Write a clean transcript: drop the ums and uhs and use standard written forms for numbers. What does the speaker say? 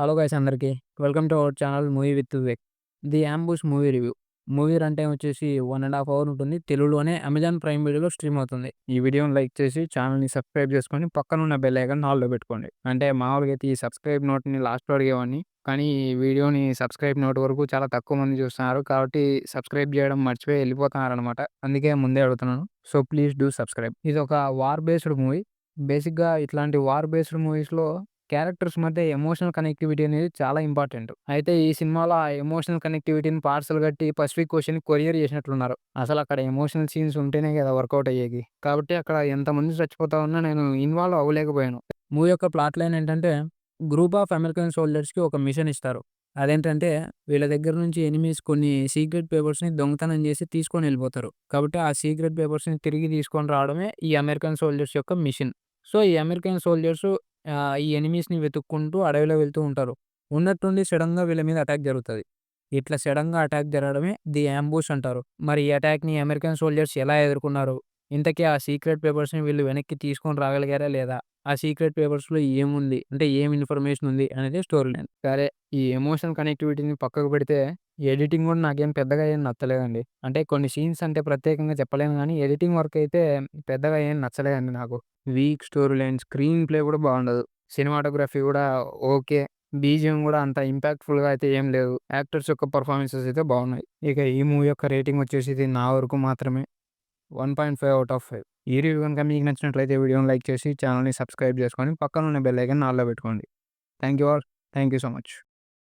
Hello guys అందరికి. Welcome to our channel movie with Vivek. The ambush movie review. Movie run time వచ్చేసి 1½ hour ఉంటుంది. తెలుగులోనే Amazon prime వీడియోలో stream అవుతుంది. ఈ వీడియోని లైక్ చేసి ఛానల్‌ని సబ్స్క్రైబ్ చేసుకొని పక్కనున్న బెల్ ఐకాన్ ఆల్‌లో పెట్టుకోండి. అంటే మామూలుగా అయితే ఈ సబ్స్క్రైబ్ నోట్‌ని లాస్ట్‌లో అడిగేవాడిని. కానీ ఈ వీడియోని సబ్స్క్రైబ్ నోట్ వరకు చాలా తక్కువ మంది చూస్తున్నారు. కాబట్టి సబ్స్క్రైబ్ చేయడం మర్చిపోయి ఎళ్ళిపోతున్నారనమాట. అందుకే ముందే అడుగుతున్నాను. So please do subscribe. ఇదొక వార్ బేస్డ్ మూవీ. బేసిక్‌గా ఇట్లాంటి వార్ బేస్డ్ మూవీస్‌లో క్యారెక్టర్స్ మధ్య ఎమోషనల్ కనెక్టివిటీ అనేది చాలా ఇంపార్టెంట్. అయితే ఈ సినిమాలో ఆ ఎమోషనల్ కనెక్టివిటీని పార్సెల్ కట్టి పసిఫిక్ ఓషన్‌ని కొరియర్ చేసినట్లున్నారు. అసలక్కడ ఎమోషనల్ సీన్స్ ఉంటేనే కదా వర్కౌట్ అయ్యేది. కాబట్టి అక్కడ ఎంతమంది చచ్చిపోతా ఉన్నా నేను ఇన్వాల్వ్ అవ్వలేకపోయాను. మూవీ యొక్క ప్లాట్ లైన్ ఏంటంటే, గ్రూప్ ఆఫ్ అమెరికన్ సోల్జర్స్‌కి ఒక మిషన్ ఇస్తారు. అదేంటంటే వీళ్ళ దగ్గర నుంచి ఎనిమీస్ కొన్ని సీక్రెట్ పేపర్స్‌ని దొంగతనం చేసి తీసుకొని ఎళ్ళిపోతారు. కాబట్టి ఆ సీక్రెట్ పేపర్స్‌ని తిరిగి తీసుకొని రావడమే ఈ అమెరికన్ సోల్జర్స్ యొక్క మిషన్. సో ఈ అమెరికన్ సోల్జర్స్ ఈ ఎనిమీస్‌ని వెతుక్కుంటూ అడవిలో వెళ్తూ ఉంటారు. ఉన్నట్టుండి సడెన్‌గా వీళ్ళ మీద అటాక్ జరుగుతది. ఇట్లా సడెన్‌గా అటాక్ జరగడమే ది యాంబుష్ అంటారు. మరి ఈ అటాక్‌ని అమెరికన్ సోల్జర్స్ ఎలా ఎదుర్కొన్నారు? ఇంతకీ ఆ సీక్రెట్ పేపర్స్‌ని వీళ్ళు వెనక్కి తీసుకొని రాగలిగారా లేదా? ఆ సీక్రెట్ పేపర్స్‌లో ఏముంది? అంటే ఏం ఇన్ఫర్మేషన్ ఉంది? అనేది స్టోరీ లైన్. సరే, ఈ ఎమోషన్ కనెక్టివిటీని పక్కకు పెడితే ఎడిటింగ్ కూడా నాకేం పెద్దగా ఏం నచ్చలేదండి. అంటే కొన్ని సీన్స్ అంటే ప్రత్యేకంగా చెప్పలేను గానీ ఎడిటింగ్ వర్క్ అయితే పెద్దగా ఏం నచ్చలేదండి నాకు. Week story line, screen play కూడా బాగుండదు. సినిమాటోగ్రఫీ కూడా ఓకే. బీజీఎం కూడా అంత ఇంపాక్ట్‌ఫుల్‌గా అయితే ఏం లేదు. యాక్టర్స్ యొక్క పెర్ఫార్మన్సెస్ అయితే బాగున్నాయి. ఇక ఈ మూవీ యొక్క రేటింగ్ వచ్చేసి ఇది నా వరకు మాత్రమే 1.5 ఔట్ ఆఫ్ 5. ఈ రివ్యూ గనుక మీకు నచ్చినట్లయితే వీడియోని లైక్ చేసి ఛానల్‌ని సబ్స్క్రైబ్ చేసుకొని పక్కనున్న బెల్ ఐకాన్ ఆల్‌లో పెట్టుకోండి. Thank you all. Thank you so much.